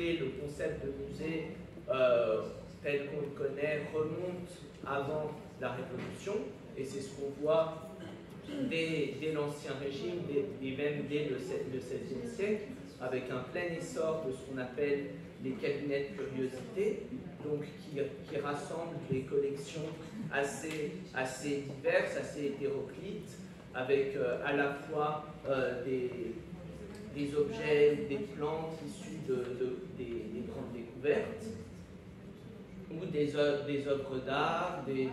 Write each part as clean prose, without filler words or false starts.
l'idée, le concept de musée tel qu'on le connaît remonte avant la Révolution, et c'est ce qu'on voit dès l'Ancien Régime, et même dès le XVIe siècle, avec un plein essor de ce qu'on appelle les cabinets de curiosité, donc qui rassemblent des collections assez diverses, assez hétéroclites, avec à la fois des objets, des plantes issues des grandes découvertes, ou des œuvres d'art, des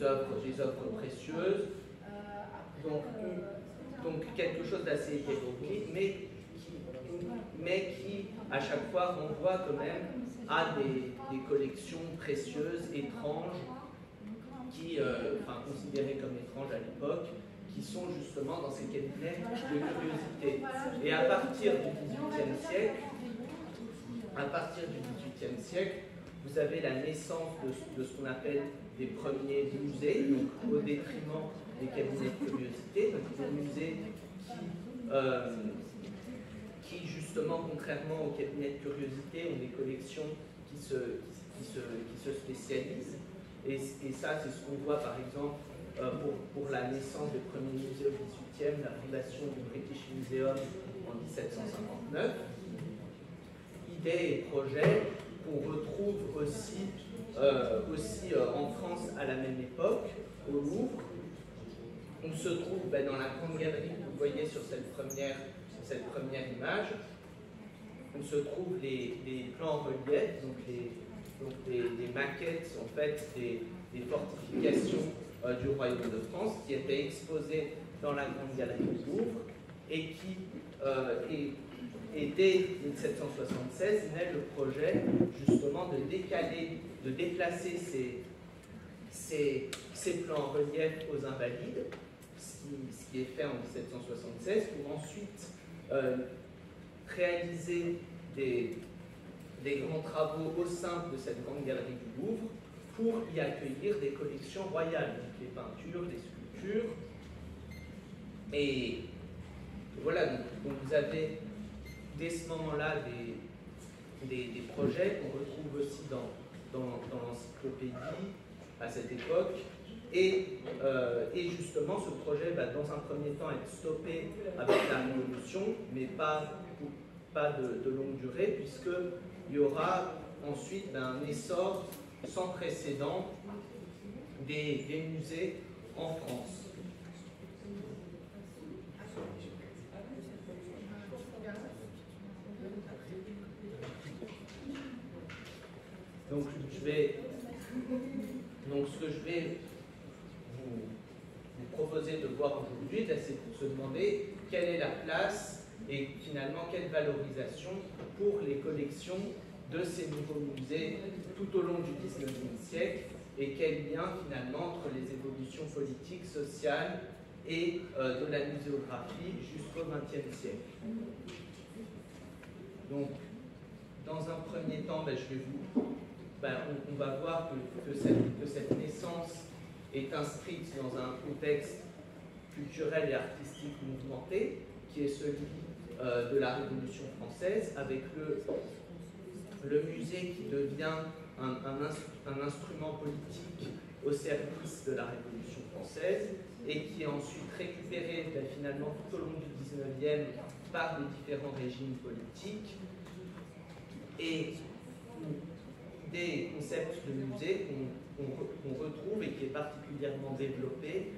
œuvres précieuses, donc quelque chose d'assez hétéroclite, mais qui à chaque fois renvoie quand même à des collections précieuses, étranges, considérées comme étranges à l'époque, qui sont justement dans ces cabinets de curiosité. Et à partir du XVIIIe siècle, vous avez la naissance de ce qu'on appelle des premiers musées, donc au détriment des cabinets de curiosité, donc des musées qui justement, contrairement aux cabinets de curiosité, ont des collections qui se spécialisent. Et ça, c'est ce qu'on voit par exemple pour la naissance du premier musée au XVIIIe, la fondation du British Museum en 1759. Idées et projets qu'on retrouve aussi en France à la même époque, au Louvre. On se trouve dans la grande galerie que vous voyez sur cette première image. On se trouve les plans en relief, donc des maquettes en fait des fortifications du Royaume de France qui étaient exposées dans la grande galerie du Louvre et et dès 1776 naît le projet justement de déplacer ces plans en relief aux Invalides, ce qui est fait en 1776, pour ensuite réaliser des grands travaux au sein de cette grande galerie du Louvre pour y accueillir des collections royales, donc des peintures, des sculptures. Et voilà, donc vous avez dès ce moment-là des projets qu'on retrouve aussi dans l'encyclopédie à cette époque. Et justement, ce projet va dans un premier temps être stoppé avec la Révolution, mais pas de longue durée, puisqu'il y aura ensuite un essor sans précédent des musées en France. Donc, ce que je vais vous proposer de voir aujourd'hui, c'est pour se demander quelle est la place et finalement quelle valorisation pour les collections de ces nouveaux musées tout au long du XIXe siècle et quel lien finalement entre les évolutions politiques, sociales et de la muséographie jusqu'au XXe siècle. Donc, dans un premier temps, on va voir que cette naissance est inscrite dans un contexte culturel et artistique mouvementé, qui est celui de la Révolution française, avec le musée qui devient un instrument politique au service de la Révolution française et qui est ensuite récupéré finalement tout au long du XIXe par les différents régimes politiques, et des concepts de musée qu'on retrouve et qui est particulièrement développé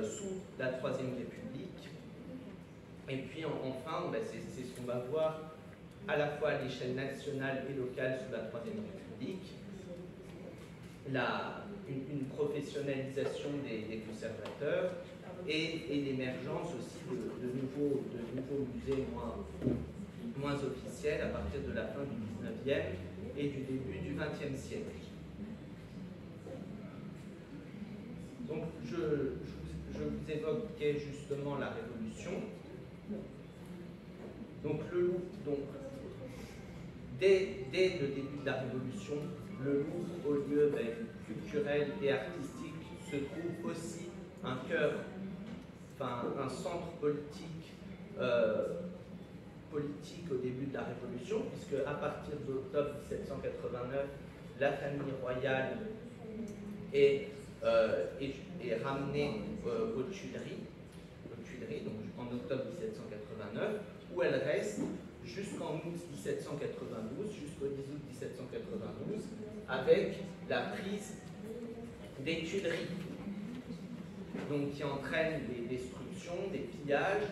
sous la Troisième République. Et puis enfin, c'est ce qu'on va voir à la fois à l'échelle nationale et locale sous la Troisième République, une professionnalisation des conservateurs et l'émergence aussi de nouveaux musées moins officiels à partir de la fin du XIXe et du début du XXe siècle. Donc je vous évoquais justement la Révolution. Donc dès le début de la Révolution, le Louvre, au lieu culturel et artistique, se trouve aussi un cœur, un centre politique politique au début de la Révolution, puisque à partir d'octobre 1789, la famille royale est ramenée aux Tuileries, donc en octobre 1789, où elle reste jusqu'en août 1792, jusqu'au 10 août 1792, avec la prise des Tuileries, donc qui entraîne des destructions, des pillages,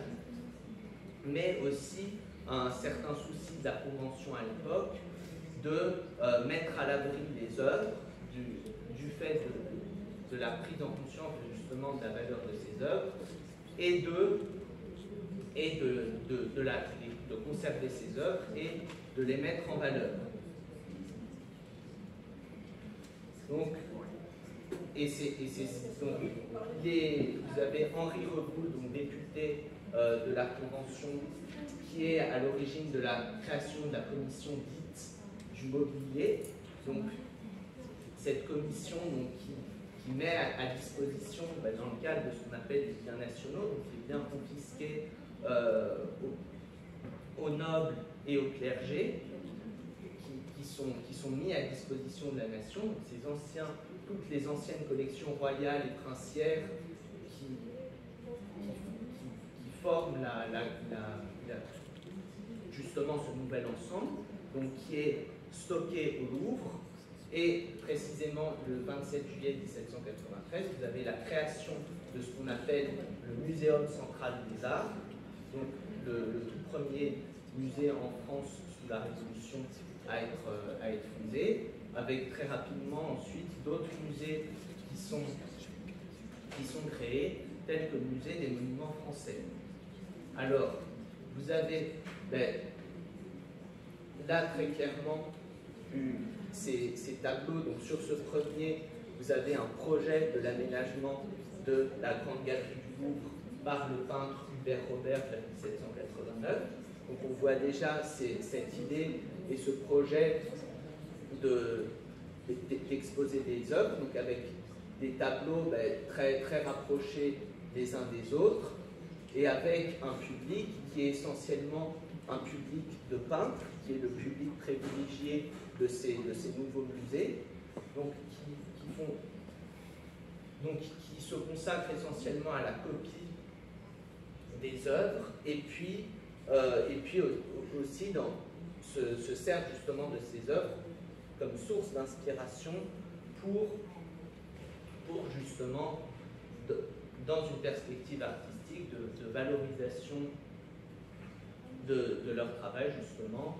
mais aussi un certain souci de la Convention à l'époque de mettre à l'abri les œuvres du fait de la prise en conscience justement de la valeur de ces œuvres et de conserver ces œuvres et de les mettre en valeur. Donc, vous avez Henri Reboul, donc député de la Convention, qui est à l'origine de la création de la commission dite du mobilier. Donc, cette commission qui met à disposition, dans le cadre de ce qu'on appelle les biens nationaux, donc les biens confisqués aux nobles et au clergé, qui sont mis à disposition de la nation. Donc toutes les anciennes collections royales et princières qui forment justement ce nouvel ensemble, donc qui est stocké au Louvre. Et précisément le 27 juillet 1793, vous avez la création de ce qu'on appelle le Muséum central des arts, donc le tout premier musée en France sous la Révolution à être fondé, avec très rapidement ensuite d'autres musées qui sont créés, tels que le musée des monuments français. Alors, vous avez là très clairement ces tableaux. Donc sur ce premier, vous avez un projet de l'aménagement de la Grande Galerie du Louvre par le peintre Hubert Robert vers 1789. Donc on voit déjà cette idée et ce projet d'exposer des œuvres, donc avec des tableaux très, très rapprochés les uns des autres, et avec un public qui est essentiellement un public de peintres, qui est le public privilégié de ces nouveaux musées, donc qui se consacrent essentiellement à la copie des œuvres, et puis aussi se servent justement de ces œuvres comme source d'inspiration pour justement, dans une perspective artistique, de valorisation de leur travail justement,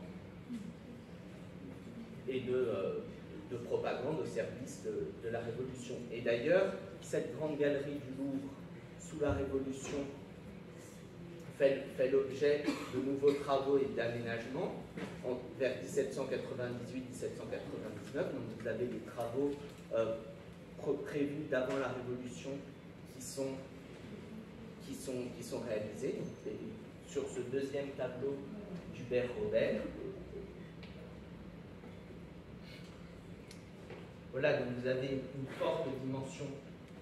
et de propagande au service de la Révolution. Et d'ailleurs, cette grande galerie du Louvre, sous la Révolution, fait l'objet de nouveaux travaux et d'aménagements vers 1798-1799. Donc vous avez des travaux prévus d'avant la Révolution qui sont réalisés. Donc, sur ce deuxième tableau d'Hubert Robert. Voilà, donc vous avez une forte dimension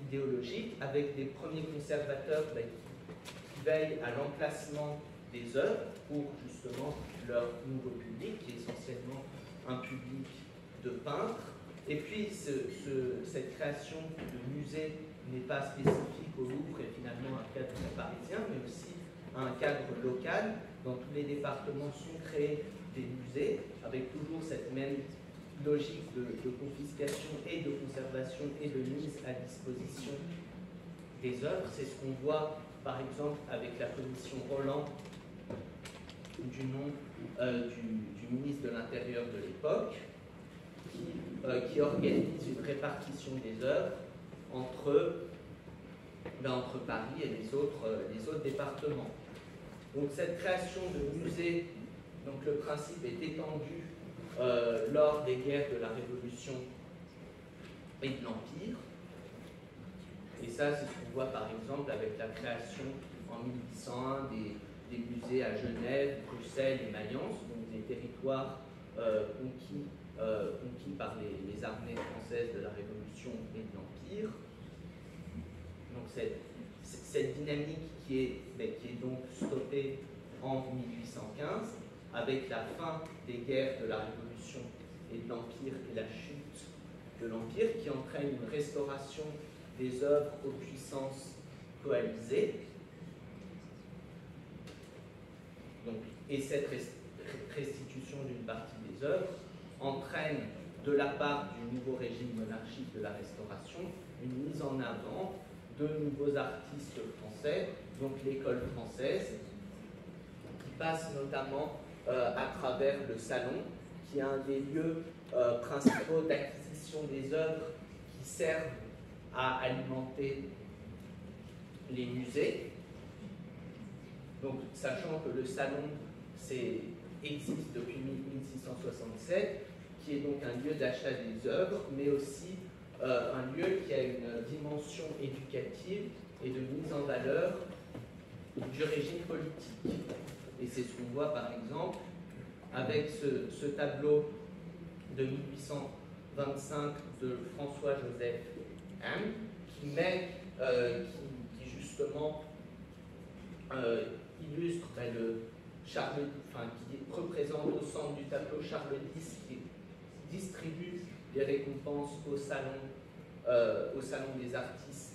idéologique avec des premiers conservateurs qui veillent à l'emplacement des œuvres pour justement leur nouveau public, qui est essentiellement un public de peintres. Et puis cette création de musée n'est pas spécifique au Louvre et finalement un cadre parisien, mais aussi un cadre local. Dans tous les départements sont créés des musées avec toujours cette même logique de confiscation et de conservation et de mise à disposition des œuvres. C'est ce qu'on voit par exemple avec la commission Roland du nom du ministre de l'Intérieur de l'époque, qui organise une répartition des œuvres entre Paris et les autres départements. Donc cette création de musées, donc le principe est étendu lors des guerres de la Révolution et de l'Empire. Et ça, c'est ce qu'on voit par exemple avec la création en 1801 des musées à Genève, Bruxelles et Mayence, donc des territoires conquis par les armées françaises de la Révolution et de l'Empire. Donc cette dynamique qui est donc stoppée en 1815, avec la fin des guerres de la Révolution et de l'Empire et la chute de l'Empire, qui entraîne une restauration des œuvres aux puissances coalisées. Donc, et cette restitution d'une partie des œuvres entraîne de la part du nouveau régime monarchique de la Restauration une mise en avant de nouveaux artistes français, donc l'école française, qui passe notamment à travers le Salon, qui est un des lieux principaux d'acquisition des œuvres qui servent à alimenter les musées. Donc, sachant que le Salon existe depuis 1667, qui est donc un lieu d'achat des œuvres, mais aussi un lieu qui a une dimension éducative et de mise en valeur du régime politique. Et c'est ce qu'on voit par exemple avec ce tableau de 1825 de François-Joseph Ham, qui justement illustre qui représente au centre du tableau Charles X, qui distribue des récompenses au salon des artistes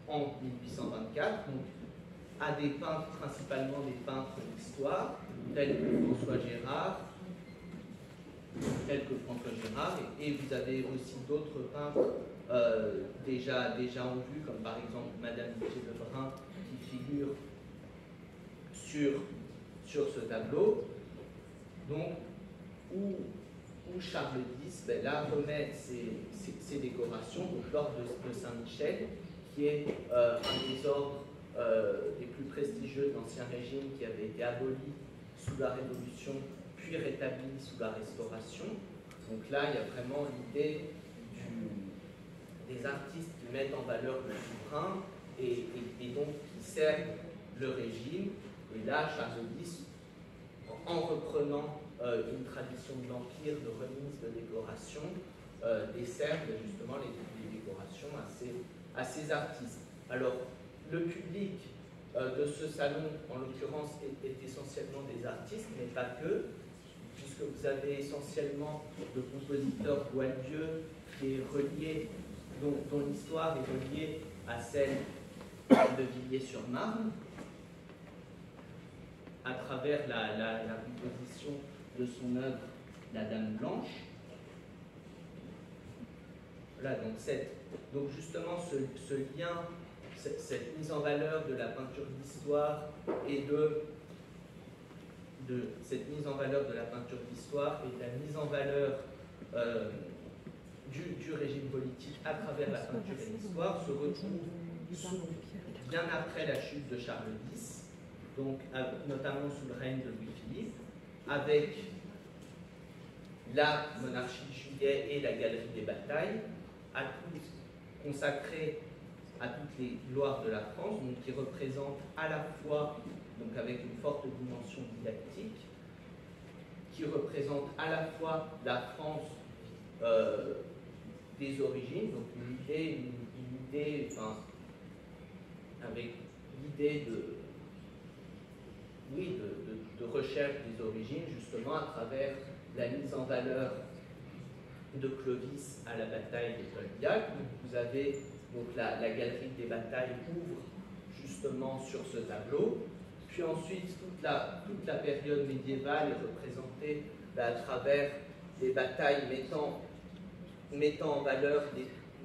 en 1824, donc à des peintres, principalement des peintres d'histoire, tels que François Gérard, et vous avez aussi d'autres peintres déjà en vue, comme par exemple Madame Lebrun, qui figure sur ce tableau, donc où Charles X là remet ses décorations, donc l'ordre de Saint-Michel, qui est un des ordres les plus prestigieux de l'Ancien Régime, qui avait été aboli sous la Révolution, puis rétabli sous la Restauration. Donc là, il y a vraiment l'idée des artistes qui mettent en valeur le souverain et donc qui servent le régime. Et là, Charles X, en reprenant une tradition de l'Empire de remise de décoration, dessert justement les décorations à ces artistes. Alors, le public de ce salon, en l'occurrence, est essentiellement des artistes, mais pas que, puisque vous avez essentiellement le compositeur Boieldieu, qui est relié, dont l'histoire est reliée à celle de Villiers-sur-Marne, à travers la composition de son œuvre La Dame Blanche. Voilà, donc justement ce lien, cette mise en valeur de la peinture d'histoire et de cette mise en valeur de la peinture d'histoire et de la mise en valeur du régime politique à travers la peinture et l'histoire se retrouve bien après la chute de Charles X, donc notamment sous le règne de Louis-Philippe, avec la monarchie de Juillet et la galerie des batailles, consacrée à toutes les gloires de la France, donc qui représente à la fois, donc avec une forte dimension didactique, qui représente à la fois la France des origines, donc une idée avec l'idée de recherche des origines, justement à travers la mise en valeur de Clovis à la bataille de Tolbiac. Vous avez donc la galerie des batailles ouvre justement sur ce tableau. Puis ensuite, toute la période médiévale est représentée à travers des batailles mettant en valeur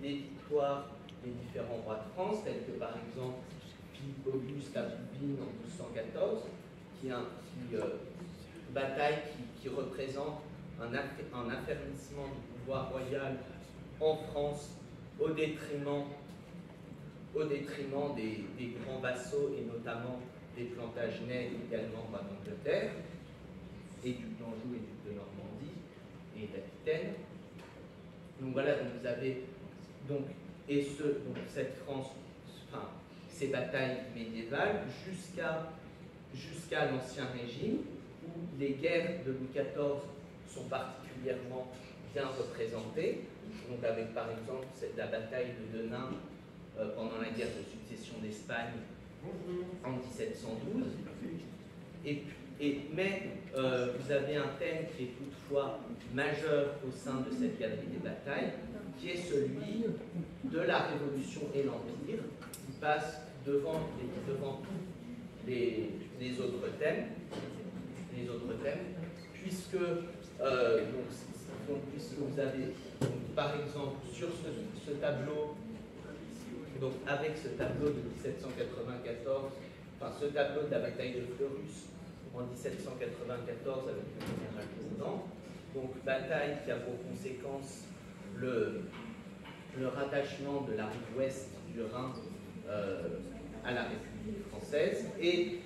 les victoires des différents rois de France, tels que par exemple Philippe Auguste à Bouvines en 1214, bataille qui représente un affermissement du pouvoir royal en France au détriment des grands vassaux et notamment des Plantagenets, également rois d'Angleterre, et duc d'Anjou et duc de Normandie et d'Aquitaine. Donc voilà, donc vous avez cette France, ces batailles médiévales jusqu'à l'Ancien Régime, où les guerres de Louis XIV sont particulièrement bien représentées, donc avec par exemple la bataille de Denain pendant la guerre de succession d'Espagne en 1712, Mais vous avez un thème qui est toutefois majeur au sein de cette galerie des batailles, qui est celui de la Révolution et l'Empire, qui passe devant tous les autres thèmes, puisque, puisque vous avez, par exemple, sur ce tableau, donc avec ce tableau de 1794, enfin ce tableau de la bataille de Fleurus en 1794 avec le général Jourdan, donc bataille qui a pour conséquence le rattachement de la rive ouest du Rhin à la République française, et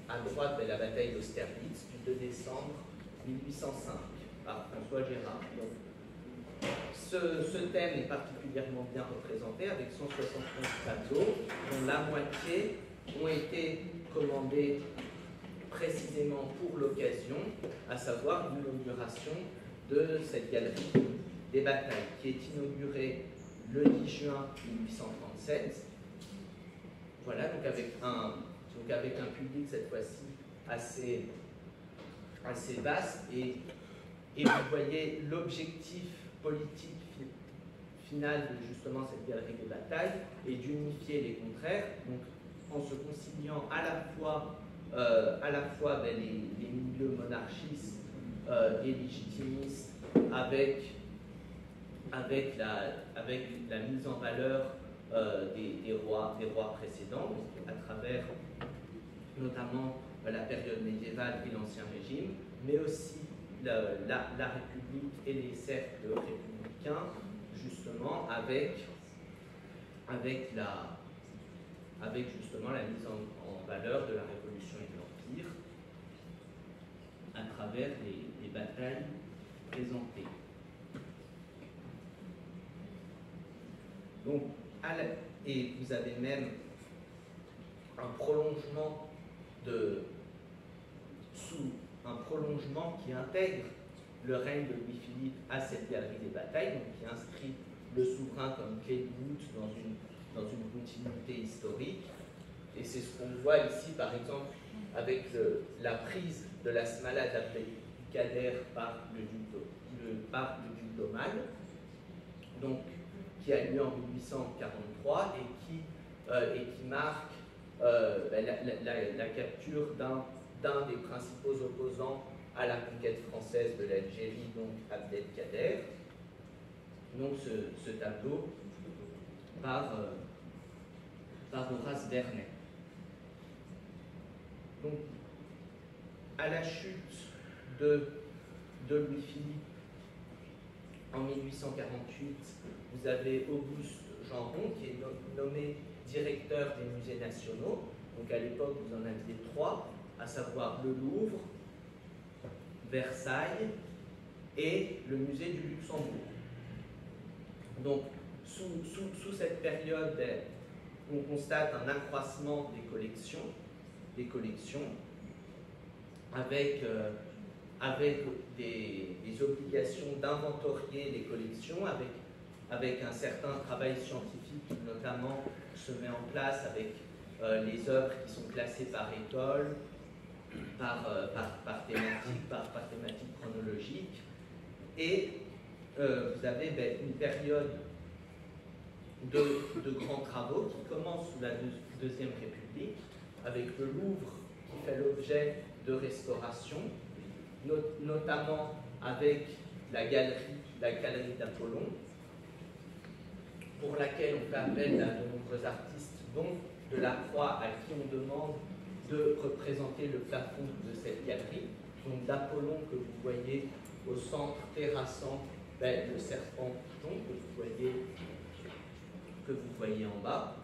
à droite la bataille d'Austerlitz du 2 décembre 1805 par François Gérard. Donc, ce thème est particulièrement bien représenté avec 171 tableaux, dont la moitié ont été commandés précisément pour l'occasion, à savoir l'inauguration de cette galerie des batailles, qui est inaugurée le 10 juin 1837. Voilà, donc avec un public cette fois-ci assez vaste, et vous voyez l'objectif politique final de justement cette galerie des batailles est d'unifier les contraires, donc en se conciliant à la fois les milieux monarchistes et légitimistes avec la mise en valeur des rois précédents, donc à travers notamment la période médiévale et l'Ancien Régime, mais aussi la République et les cercles républicains, justement avec justement la mise en valeur de la Révolution et de l'Empire à travers les batailles présentées. Donc, et vous avez même un prolongement qui intègre le règne de Louis-Philippe à cette galerie des batailles, donc qui inscrit le souverain comme clé de voûte dans une continuité historique. Et c'est ce qu'on voit ici, par exemple, avec la prise de la Smala d'Abdelkader par le duc d'Aumale, donc qui a lieu en 1843 et qui marque la capture d'un des principaux opposants à la conquête française de l'Algérie, donc Abdelkader. Donc ce tableau par Horace Vernet. Donc, à la chute de Louis-Philippe en 1848, vous avez Auguste Genron qui est nommé directeur des musées nationaux. Donc à l'époque, vous en aviez 3, à savoir le Louvre, Versailles et le musée du Luxembourg. Donc, sous cette période, on constate un accroissement des collections avec des obligations d'inventorier les collections, avec un certain travail scientifique qui notamment se met en place avec les œuvres qui sont classées par école, par thématique chronologique, et vous avez une période de grands travaux qui commencent sous la Deuxième République, avec le Louvre qui fait l'objet de restauration, notamment avec la galerie d'Apollon, pour laquelle on fait appel à de nombreux artistes, dont Delacroix, à qui on demande de représenter le plafond de cette galerie, donc d'Apollon que vous voyez au centre terrassant le serpent Python que vous voyez en bas.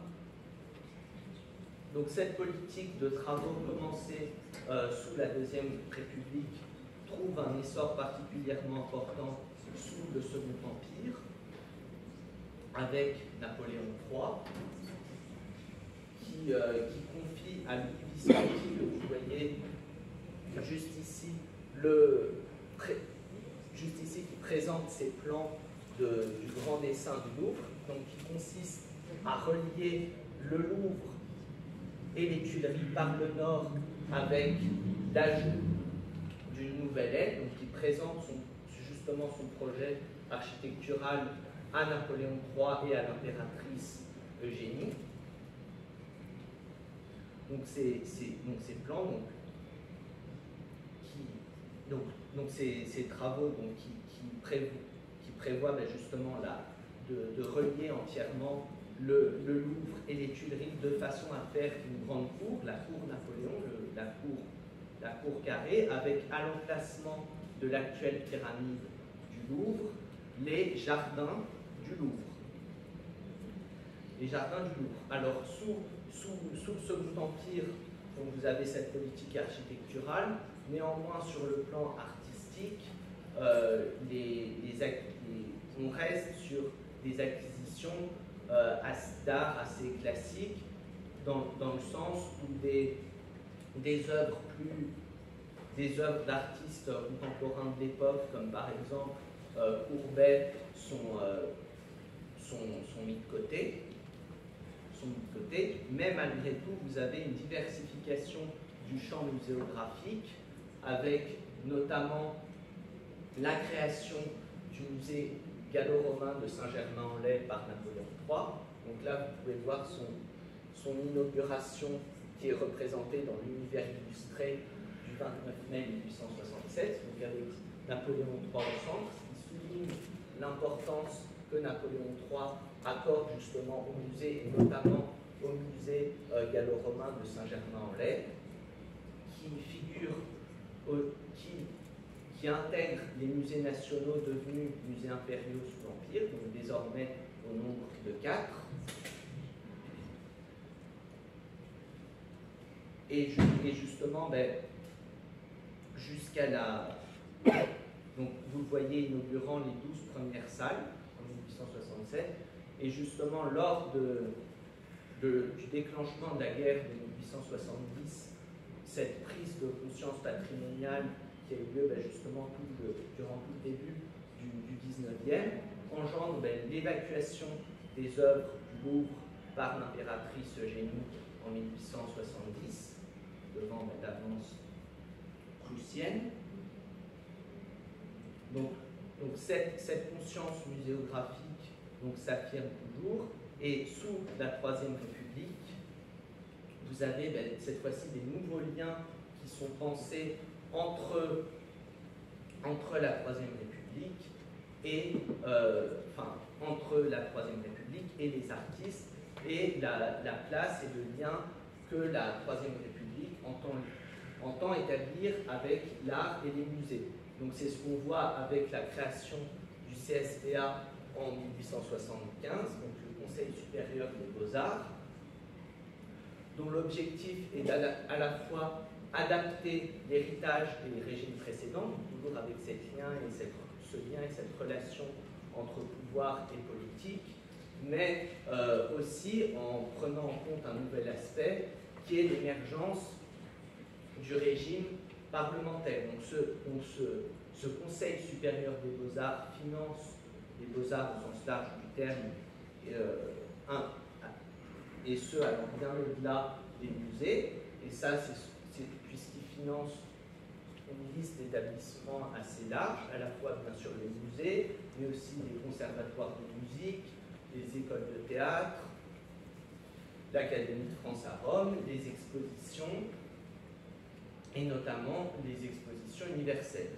Donc cette politique de travaux commencée sous la Deuxième République trouve un essor particulièrement important sous le Second Empire, avec Napoléon III, qui confie à Louis Visconti, que vous voyez juste ici, qui présente ses plans du grand dessin du Louvre, donc qui consiste à relier le Louvre et les Tuileries par le nord, avec l'ajout d'une nouvelle aile, donc qui présente justement son projet architectural à Napoléon III et à l'impératrice Eugénie. Donc ces plans, ces travaux qui prévoient justement de relier entièrement le Louvre et les Tuileries de façon à faire une grande cour, la cour Napoléon, la cour carrée, avec à l'emplacement de l'actuelle pyramide du Louvre, les jardins du Louvre. Les jardins du Louvre. Alors, sous le Second Empire, donc vous avez cette politique architecturale, néanmoins, sur le plan artistique, on reste sur des acquisitions d'art assez classiques, dans le sens où des œuvres d'artistes contemporains de l'époque, comme par exemple Courbet, sont mis de côté. Mais malgré tout, vous avez une diversification du champ muséographique, avec notamment la création du musée gallo-romain de Saint-Germain-en-Laye par Napoléon III. Donc là, vous pouvez voir son inauguration qui est représentée dans l'univers illustré du 29 mai 1867, donc avec Napoléon III au centre, qui souligne l'importance que Napoléon III accorde justement au musée, et notamment au musée gallo-romain de Saint-Germain-en-Laye, qui intègre les musées nationaux devenus musées impériaux sous l'Empire, donc désormais au nombre de 4. Et justement, jusqu'à la... Donc vous le voyez inaugurant les 12 premières salles en 1867, et justement lors du déclenchement de la guerre de 1870, cette prise de conscience patrimoniale qui a eu lieu justement durant tout le début du 19e, engendre l'évacuation des œuvres du Louvre par l'impératrice Eugénie en 1870, devant l'avance prussienne. Donc cette conscience muséographique s'affirme toujours, et sous la Troisième République, vous avez cette fois-ci des nouveaux liens qui sont pensés entre la Troisième République et entre la Troisième République et les artistes, et la place et le lien que la Troisième République entend établir avec l'art et les musées. Donc c'est ce qu'on voit avec la création du CSPA en 1875, donc le Conseil supérieur des beaux-arts, dont l'objectif est à la fois adapter l'héritage des régimes précédents, toujours avec ce lien et cette relation entre pouvoir et politique, mais aussi en prenant en compte un nouvel aspect qui est l'émergence du régime parlementaire. Donc ce Conseil supérieur des beaux-arts finance les beaux-arts au sens large du terme, et ce, alors bien au-delà des musées, et ça, c'est puisqu'il finance une liste d'établissements assez large, à la fois bien sûr les musées, mais aussi les conservatoires de musique, les écoles de théâtre, l'Académie de France à Rome, les expositions, et notamment les expositions universelles.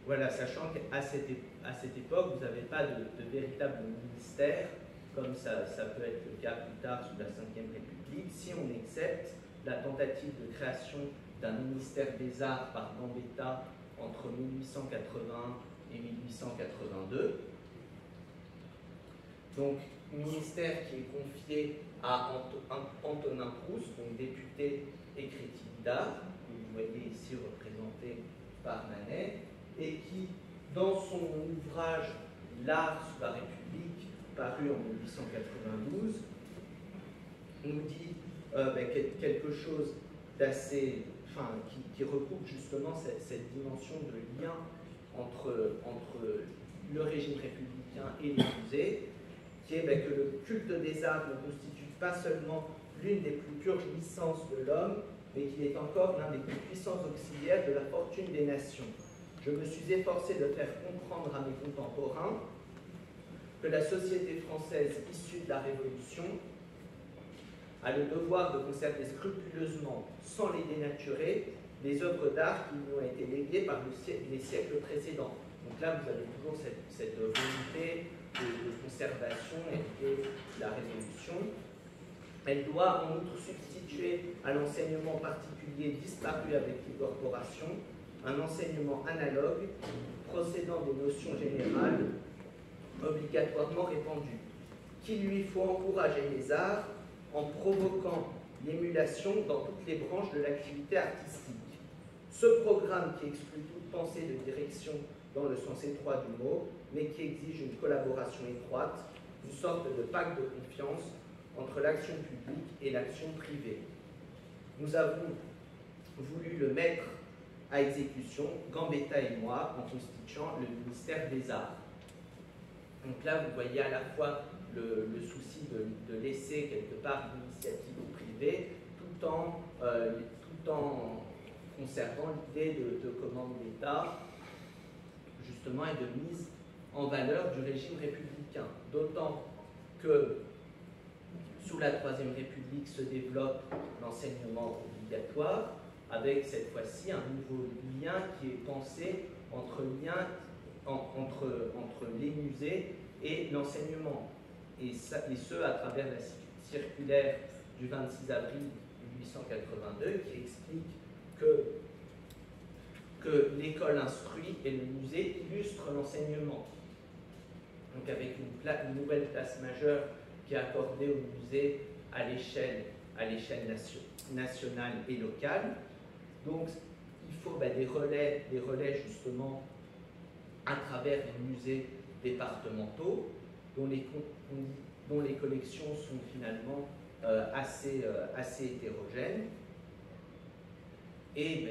Voilà, sachant qu'à cette époque, vous n'avez pas de véritable ministère, comme ça peut être le cas plus tard sous la Ve République, si on accepte la tentative de création d'un ministère des Arts par Gambetta entre 1880 et 1882. Donc, ministère qui est confié à Antonin Proust, donc député et critique d'art, que vous voyez ici représenté par Manet, et qui, dans son ouvrage L'art sous la République, paru en 1892, nous dit quelque chose d'assez, qui recoupe justement cette dimension de lien entre le régime républicain et les musées, qui est que le culte des arts ne constitue pas seulement l'une des plus pures licences de l'homme, mais qu'il est encore l'un des plus puissants auxiliaires de la fortune des nations. Je me suis efforcé de faire comprendre à mes contemporains que la société française issue de la Révolution a le devoir de conserver scrupuleusement, sans les dénaturer, les œuvres d'art qui lui ont été léguées par les siècles précédents. Donc là, vous avez toujours cette volonté de conservation et de la Révolution. Elle doit en outre substituer à l'enseignement particulier disparu avec les corporations un enseignement analogue procédant des notions générales obligatoirement répandues, qu'il lui faut encourager les arts en provoquant l'émulation dans toutes les branches de l'activité artistique. Ce programme qui exclut toute pensée de direction dans le sens étroit du mot, mais qui exige une collaboration étroite, une sorte de pacte de confiance entre l'action publique et l'action privée. Nous avons voulu le mettre à exécution, Gambetta et moi, en constituant le ministère des Arts. Donc là, vous voyez à la fois le souci de laisser quelque part l'initiative privée, tout en conservant l'idée de commande d'État, justement, et de mise en valeur du régime républicain. D'autant que sous la Troisième République se développe l'enseignement obligatoire, avec cette fois-ci un nouveau lien qui est pensé entre les musées et l'enseignement. Et ce, à travers la circulaire du 26 avril 1882, qui explique que l'école instruit et le musée illustrent l'enseignement. Donc avec une nouvelle place majeure qui est accordée au musée à l'échelle nationale et locale. Donc il faut des relais justement à travers les musées départementaux dont les collections sont finalement assez hétérogènes et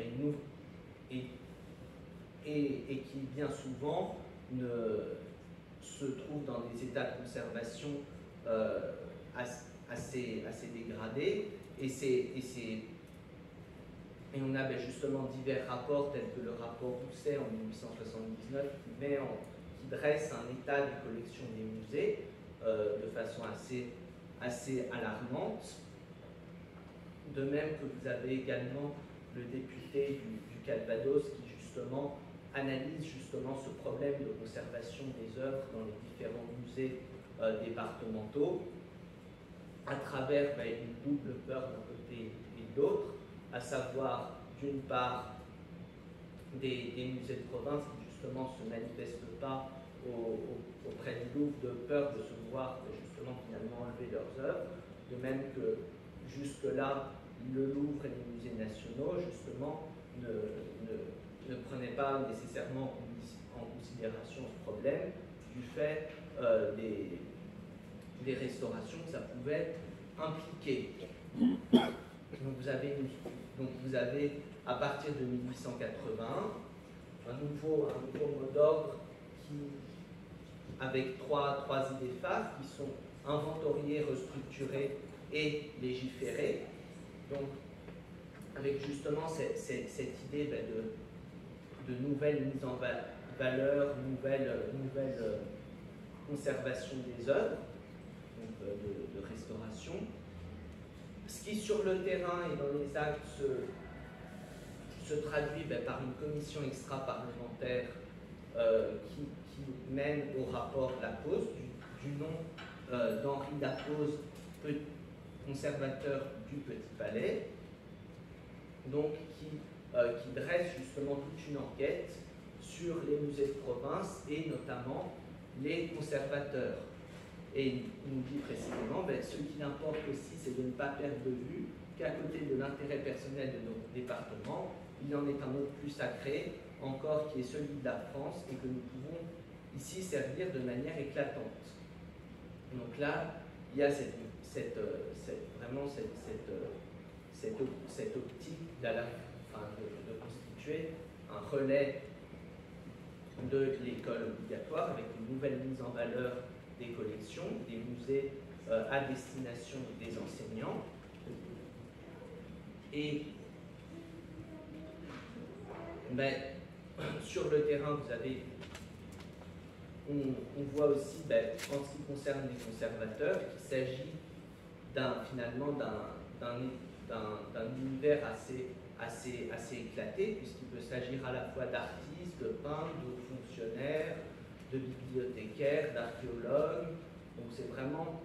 qui bien souvent se trouvent dans des états de conservation assez dégradés, et on a justement divers rapports tels que le rapport Housset en 1879 qui dresse un état des collections des musées de façon assez alarmante. De même que vous avez également le député du Calvados qui justement analyse ce problème de conservation des œuvres dans les différents musées départementaux à travers une double peur d'un côté et de l'autre, à savoir d'une part des musées de province qui justement ne se manifestent pas auprès du Louvre de peur de se voir justement finalement enlever leurs œuvres, de même que jusque-là le Louvre et les musées nationaux justement ne prenaient pas nécessairement en considération ce problème du fait des restaurations que ça pouvait impliquer. Donc vous avez à partir de 1880 un nouveau mot d'ordre avec trois idées phares qui sont inventorier, restructurer et légiférer. Donc avec justement cette idée de nouvelle mise en valeur, nouvelle conservation des œuvres, donc de restauration. Ce qui sur le terrain et dans les actes se traduit par une commission extra-parlementaire qui mène au rapport Lapose, du nom d'Henri Lapose, conservateur du Petit Palais, donc qui dresse justement toute une enquête sur les musées de province et notamment les conservateurs. Et il nous dit précisément, ce qu'il importe aussi, c'est de ne pas perdre de vue qu'à côté de l'intérêt personnel de nos départements, il en est un autre plus sacré, encore qui est celui de la France, et que nous pouvons ici servir de manière éclatante. Donc là, il y a vraiment cette optique de constituer un relais de l'école obligatoire avec une nouvelle mise en valeur des collections, des musées à destination des enseignants. Et ben, sur le terrain, vous avez, on voit aussi, ben, en ce qui concerne les conservateurs, qu'il s'agit finalement d'un univers assez éclaté, puisqu'il peut s'agir à la fois d'artistes, de peintres, de fonctionnaires, de bibliothécaires, d'archéologues. Donc c'est vraiment,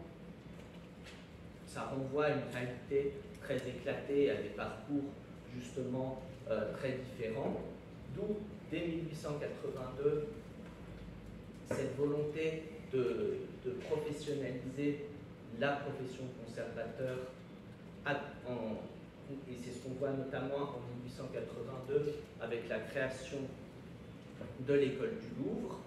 ça renvoie à une réalité très éclatée, à des parcours justement très différents, d'où dès 1882 cette volonté de professionnaliser la profession de conservateur, et c'est ce qu'on voit notamment en 1882 avec la création de l'école du Louvre,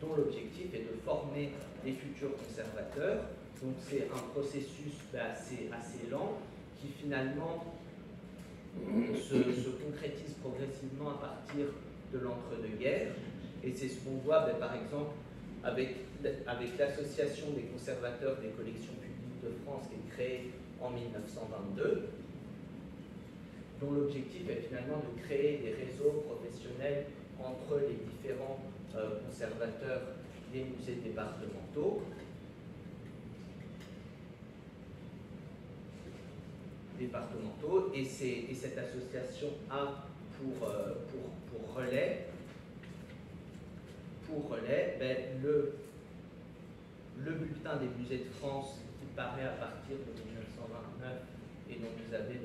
dont l'objectif est de former les futurs conservateurs. Donc c'est un processus assez lent qui finalement se concrétise progressivement à partir de l'entre-deux-guerres. Et c'est ce qu'on voit par exemple avec l'association des conservateurs des collections publiques de France qui est créée en 1922, dont l'objectif est finalement de créer des réseaux professionnels entre les différents conservateurs des musées départementaux. Et cette association a pour relais le bulletin des musées de France qui paraît à partir de 1929 et dont vous avez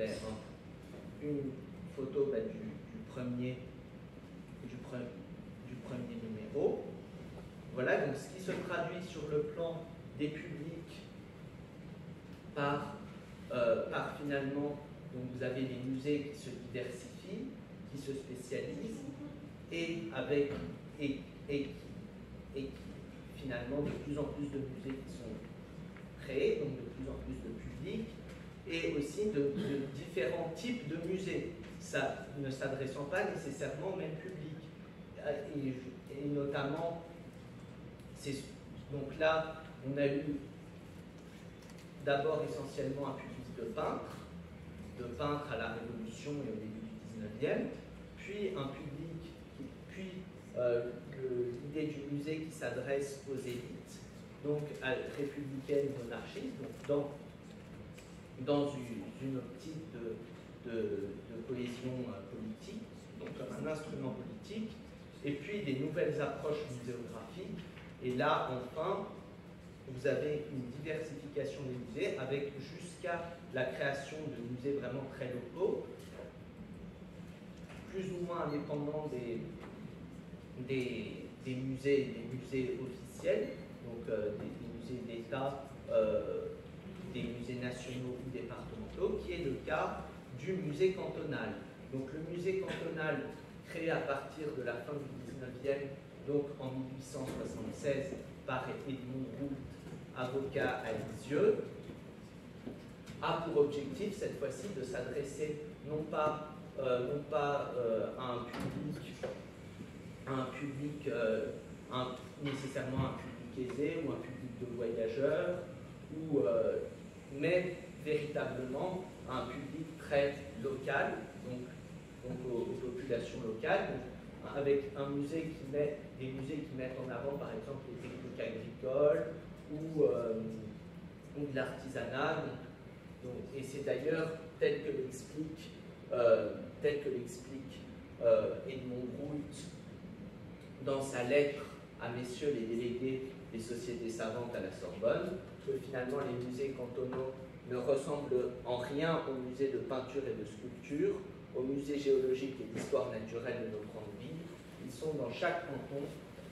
une photo du premier numéro. Voilà, donc ce qui se traduit sur le plan des publics par finalement, donc vous avez des musées qui se diversifient, qui se spécialisent, et finalement de plus en plus de musées qui sont créés, donc de plus en plus de publics, et aussi de différents types de musées, ça ne s'adressant pas nécessairement au même public. Et notamment, donc là, on a eu d'abord essentiellement un public de peintres à la Révolution et au début du 19e, puis un public, l'idée du musée qui s'adresse aux élites, donc républicaines, monarchistes, donc dans une optique de cohésion politique, donc comme un instrument politique, et puis des nouvelles approches muséographiques. Et là, enfin, vous avez une diversification des musées avec jusqu'à la création de musées vraiment très locaux, plus ou moins indépendants des musées officiels, donc des musées d'État, des musées nationaux ou départementaux, qui est le cas du musée cantonal. Donc le musée cantonal, créé à partir de la fin du 19e, donc en 1876, par Edmond Roult, avocat à Lisieux, a pour objectif cette fois-ci de s'adresser non pas à un public nécessairement un public aisé ou un public de voyageurs, mais véritablement à un public très local, donc aux populations locales, donc avec un musée des musées qui mettent en avant par exemple les techniques agricoles ou de l'artisanat. Et c'est d'ailleurs tel que l'explique Edmond Roult dans sa lettre à messieurs les délégués des sociétés savantes à la Sorbonne, que finalement les musées cantonaux ne ressemblent en rien aux musées de peinture et de sculpture, aux musées géologiques et d'histoire naturelle de nos grandes villes. Ils sont dans chaque canton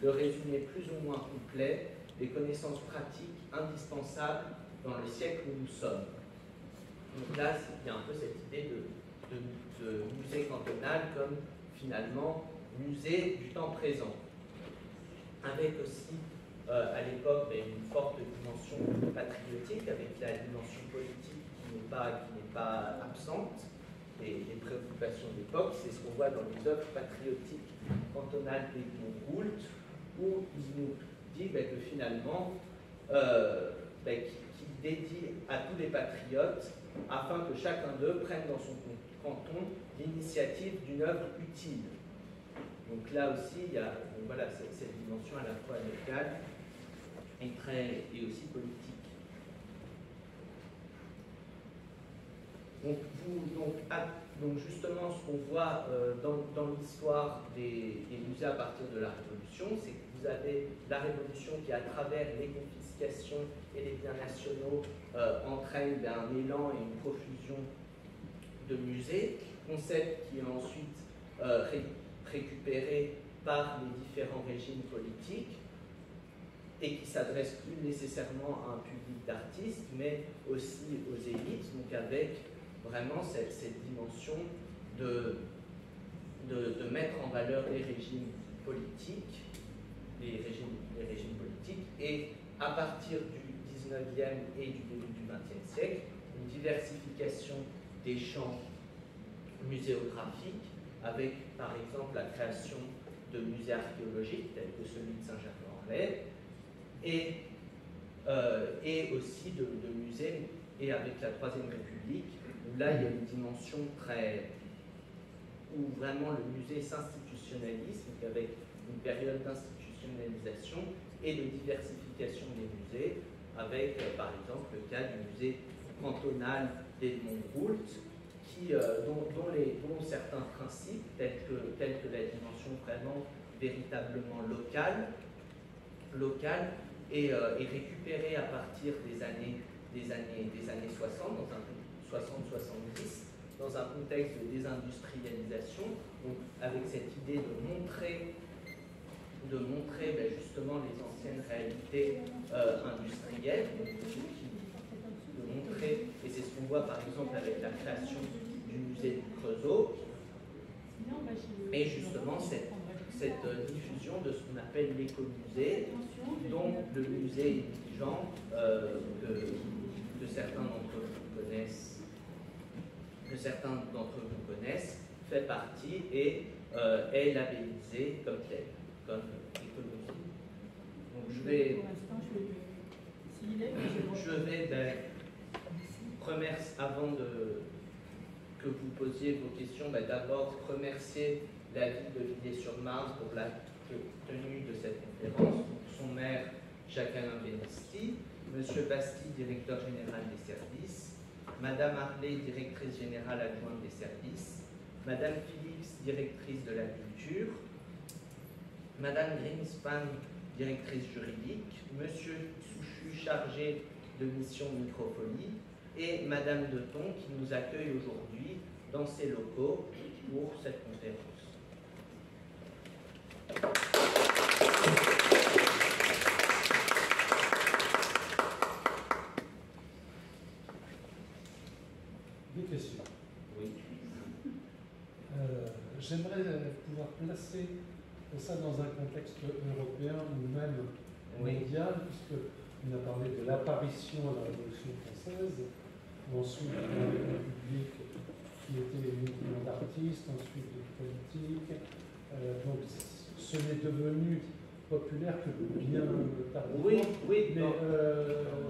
le résumé plus ou moins complet des connaissances pratiques indispensables dans le siècle où nous sommes. Donc là, il y a un peu cette idée de musée cantonal comme finalement musée du temps présent, avec aussi à l'époque une forte dimension patriotique, avec la dimension politique qui n'est pas absente, des préoccupations de l'époque. C'est ce qu'on voit dans les œuvres patriotiques cantonales d'Edmond Roult, où dit que finalement, qu'il dédie à tous les patriotes afin que chacun d'eux prenne dans son canton l'initiative d'une œuvre utile. Donc là aussi, il y a voilà, cette dimension à la fois locale et aussi politique. Donc justement, ce qu'on voit dans l'histoire des musées à partir de la Révolution, c'est que vous avez la Révolution qui, à travers les confiscations et les biens nationaux, entraîne un élan et une profusion de musées, concept qui est ensuite récupéré par les différents régimes politiques et qui s'adresse plus nécessairement à un public d'artistes, mais aussi aux élites, donc avec vraiment cette dimension de mettre en valeur les régimes politiques, et à partir du 19e et du début du 20e siècle, une diversification des champs muséographiques, avec par exemple la création de musées archéologiques tels que celui de Saint-Germain-en-Laye, et aussi de musées, et avec la Troisième République, où là il y a une dimension où vraiment le musée s'institutionnalise, donc avec une période d'institutionnalisation et de diversification des musées, avec par exemple le cas du musée cantonal d'Edmond Roult, dont certains principes, tels que la dimension vraiment véritablement locale, est récupérée à partir des années 60, 60-70, dans un contexte de désindustrialisation, donc avec cette idée de montrer justement les anciennes réalités industrielles, de montrer, et c'est ce qu'on voit par exemple avec la création du musée du Creusot, et justement cette diffusion de ce qu'on appelle l'écomusée, dont le musée Dijon, que certains d'entre vous connaissent, fait partie et est labellisé comme tel, comme écomusée. Donc je vais remercier, avant que vous posiez vos questions, d'abord remercier la ville de Villiers-sur-Marne pour la tenue de cette conférence, son maire Jacques-Alain Benesti, M. Basti, directeur général des services, Mme Harley, directrice générale adjointe des services, Mme Phillips, directrice de la culture, Mme Greenspan, directrice juridique, M. Souchu, chargé de mission microphonie, et Mme Deton, qui nous accueille aujourd'hui dans ses locaux pour cette conférence. Des questions? Oui. J'aimerais pouvoir placer ça dans un contexte européen ou même mondial, puisqu'on a parlé de l'apparition à la Révolution française, ensuite la République qui était uniquement d'artistes, ensuite de politique. Donc ce n'est devenu populaire que bien tardivement. Oui, mais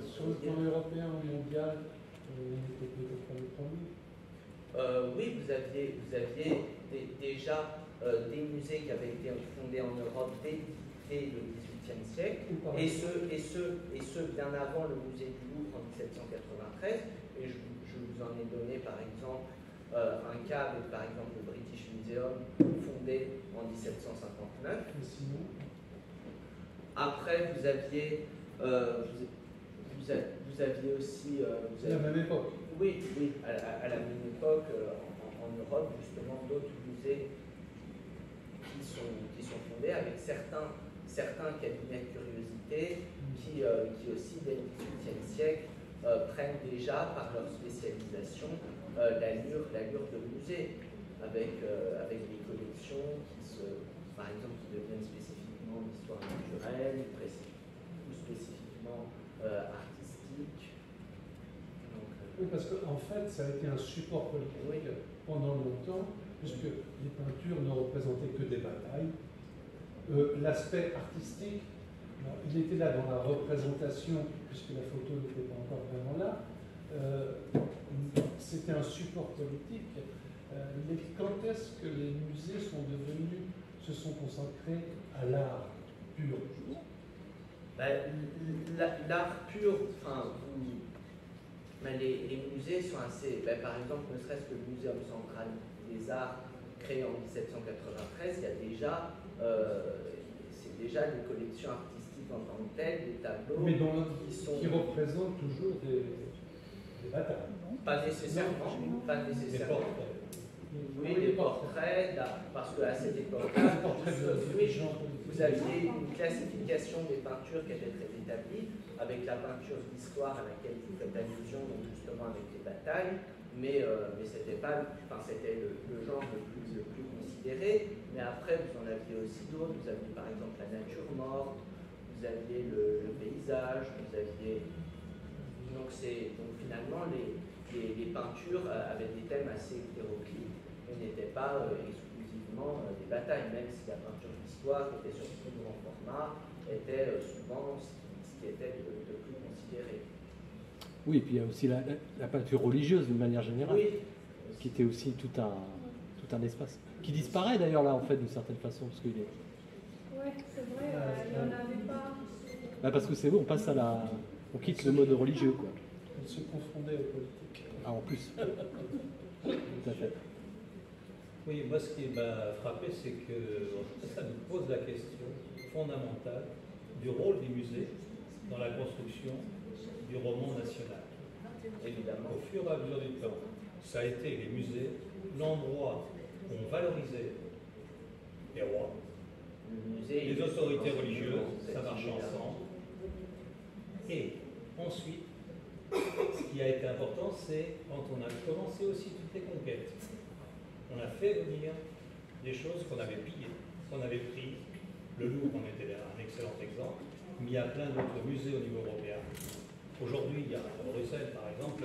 sur le plan européen ou mondial, on était peut-être pas les premiers. Oui, vous aviez déjà des musées qui avaient été fondés en Europe dès le XVIIIe siècle, et ceux bien avant le musée du Louvre en 1793. Et je vous en ai donné par exemple un cas avec par exemple le British Museum fondé en 1759. Et sinon, après vous aviez aussi à la même époque. Oui, à la même époque en Europe justement d'autres musées qui sont fondés avec certains cabinets de curiosité qui aussi dès le XVIIIe siècle prennent déjà par leur spécialisation l'allure de musée, avec des collections par exemple, qui deviennent spécifiquement d'histoire naturelle, ou spécifiquement artistique. Oui, parce qu'en fait, ça a été un support politique pendant longtemps, puisque les peintures ne représentaient que des batailles. L'aspect artistique Il était là dans la représentation, puisque la photo n'était pas encore vraiment là. C'était un support politique. Mais quand est-ce que les musées se sont consacrés à l'art pur? L'art pur, enfin, les musées sont assez. Par exemple, ne serait-ce que le Muséum central des arts, créé en 1793, il y a déjà, c'est déjà des collections artistiques en tant que telles, des tableaux qui représentent toujours des batailles. Pas nécessairement, pas nécessairement. Oui, des portraits, parce qu'à cette époque-là, vous aviez une classification des peintures qui était très établie, avec la peinture d'histoire à laquelle vous faites allusion, donc justement avec les batailles, mais c'était pas, enfin, c'était le genre le plus considéré. Mais après, vous en aviez aussi d'autres. Vous aviez par exemple la nature morte, vous aviez le paysage, vous aviez. Donc finalement, les peintures avaient des thèmes assez hétéroclites et n'étaient pas exclusivement des batailles, même si la peinture d'histoire, qui était sur plus grand format, était souvent ce qui était de plus considéré. Oui, et puis il y a aussi la peinture religieuse d'une manière générale, oui, qui était aussi tout un espace, qui disparaît d'ailleurs là en fait d'une certaine façon, parce qu'il est. Ouais, c'est vrai, il n'y en avait pas. Parce que c'est bon, on quitte le mode religieux, quoi. On se confondait aux politiques. Ah, en plus. Tout à fait. Oui, moi ce qui m'a frappé, c'est que ça nous pose la question fondamentale du rôle des musées dans la construction du roman national. évidemment. Au fur et à mesure du temps, ça a été les musées, l'endroit où on valorisait les rois, les autorités religieuses, ça marche ensemble. Et ensuite, ce qui a été important, c'est quand on a commencé aussi toutes les conquêtes. On a fait venir des choses qu'on avait pillées, qu'on avait prises. Le Louvre en était un excellent exemple, mais il y a plein d'autres musées au niveau européen. Aujourd'hui, il y a à Bruxelles, par exemple,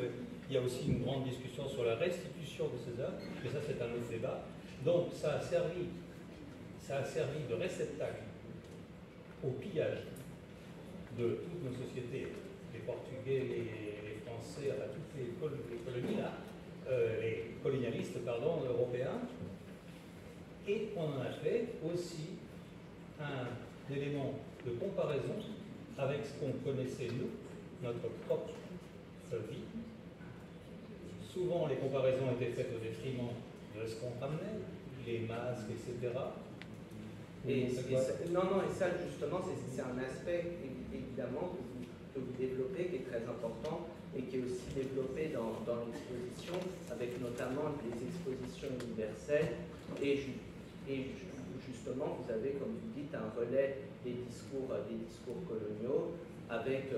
il y a aussi une grande discussion sur la restitution de ces œuvres, mais ça c'est un autre débat. Donc ça a servi de réceptacle au pillage de toutes nos sociétés, les Portugais, les Français, enfin toutes les colonies là, les colonialistes européens, et on en a fait aussi un élément de comparaison avec ce qu'on connaissait nous, notre propre vie. Souvent les comparaisons étaient faites au détriment de ce qu'on ramenait, les masques, etc. Et ça justement, c'est un aspect évidemment que vous développez, qui est très important et qui est aussi développé dans l'exposition, avec notamment les expositions universelles. Et justement, vous avez, comme vous dites, un relais des discours coloniaux, avec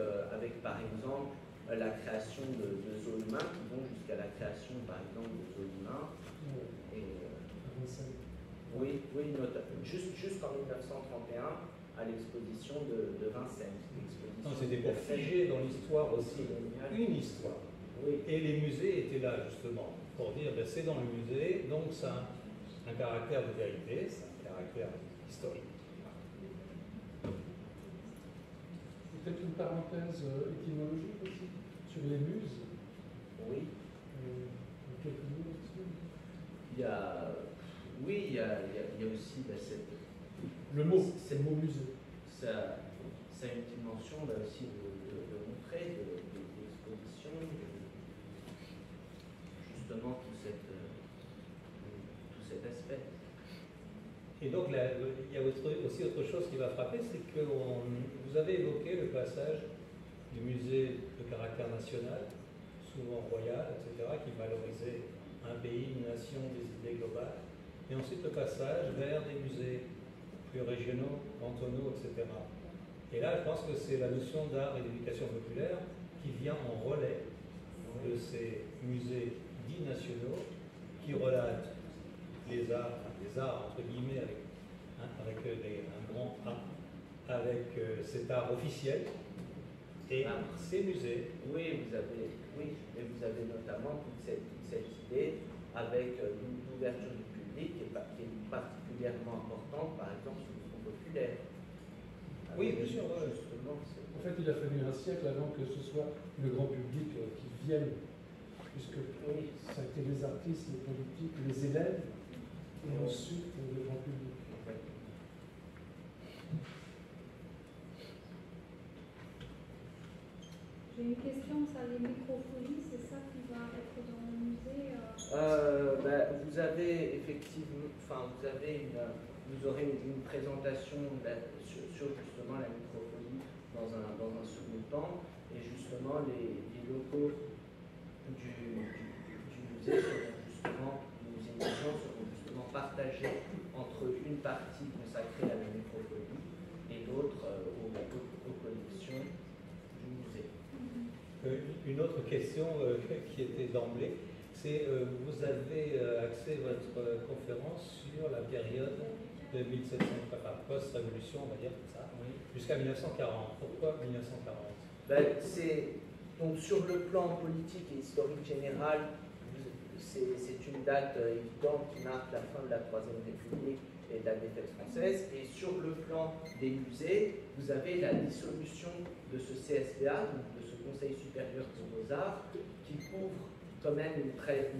par exemple la création de zoos humains qui vont jusqu'à la création, par exemple, de zoos humains. Oui, jusqu'en 1931, à l'exposition de Vincennes. C'était pour figer dans l'histoire aussi une histoire. Oui. Et les musées étaient là justement pour dire c'est dans le musée, donc ça a un caractère de vérité, c'est un caractère historique. Peut-être une parenthèse étymologique aussi sur les muses. Oui. Quelques mots là-dessus. Il y a aussi le mot musée. Ça a une dimension aussi de montrer, d'exposition, justement tout cet aspect. Et donc il y a aussi autre chose qui m'a frappé, c'est que vous avez évoqué le passage du musée de caractère national, souvent royal, etc., qui valorisait un pays, une nation, des idées globales, et ensuite le passage vers des musées plus régionaux, cantonaux, etc. Et là, je pense que c'est la notion d'art et d'éducation populaire qui vient en relais de ces musées dits nationaux qui relatent les arts entre guillemets, avec un grand A, avec cet art officiel. Et ces musées. Oui, vous avez notamment toute cette idée avec l'ouverture du public qui est particulièrement importante, par exemple, sur le Front populaire. Oui, bien sûr. Ouais. Justement, En fait, il a fallu un siècle avant que ce soit le grand public qui vienne, puisque ça a été les artistes, les politiques, les élèves, et ensuite le grand public. J'ai une question, ça, les microphonies, c'est ça qui va être dans le musée vous avez effectivement, vous aurez une présentation sur justement la microphonie dans un second temps, et justement les locaux du musée seront justement partagés entre une partie consacrée à la microphonie et l'autre aux collections du musée. Une autre question qui était d'emblée, c'est vous avez axé votre conférence sur la période de 1700, enfin post-révolution, on va dire comme ça, jusqu'à 1940. Pourquoi 1940? Donc sur le plan politique et historique général, c'est une date évidente qui marque la fin de la Troisième République et de la défaite française. Et sur le plan des musées, vous avez la dissolution de ce CSPA, donc de ce Conseil supérieur des beaux-arts, qui couvre quand même une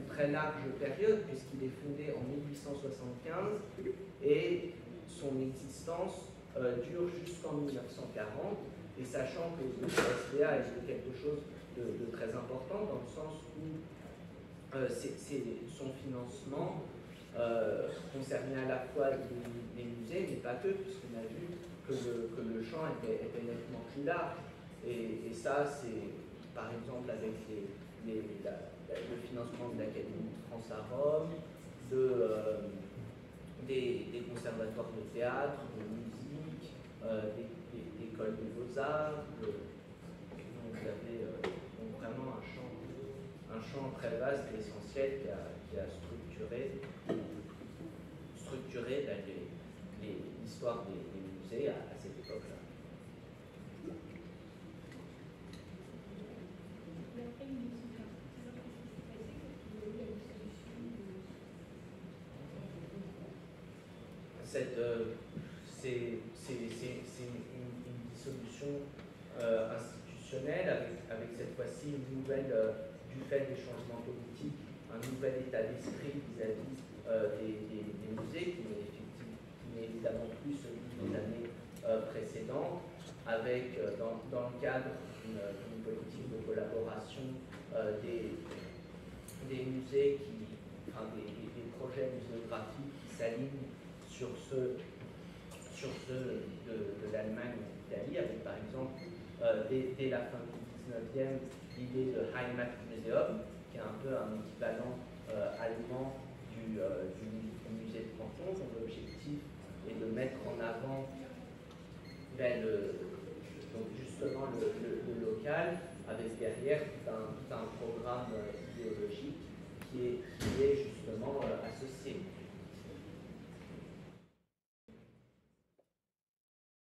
très large période, puisqu'il est fondé en 1875 et son existence dure jusqu'en 1940. Et sachant que le CSPA est quelque chose de très important, dans le sens où son financement concernait à la fois les musées, mais pas que, puisqu'on a vu que le champ était nettement plus large. Et ça, c'est par exemple avec le financement de l'Académie de France à Rome, des conservatoires de théâtre, de musique, des écoles des beaux-arts. Donc vous avez vraiment un champ très vaste et essentiel qui a structuré l'histoire des musées à cette époque-là. C'est une dissolution institutionnelle avec cette fois-ci une nouvelle, du fait des changements politiques, un nouvel état d'esprit vis-à-vis des musées qui n'est évidemment plus celui des années précédentes, avec dans le cadre d'une politique de collaboration des musées des projets muséographiques qui s'alignent sur ceux de l'Allemagne et de l'Italie, avec par exemple dès la fin du 19e l'idée de Heimatmuseum, qui est un peu un équivalent allemand du musée de canton, dont l'objectif est de mettre en avant donc justement le local, avec derrière tout un programme idéologique qui est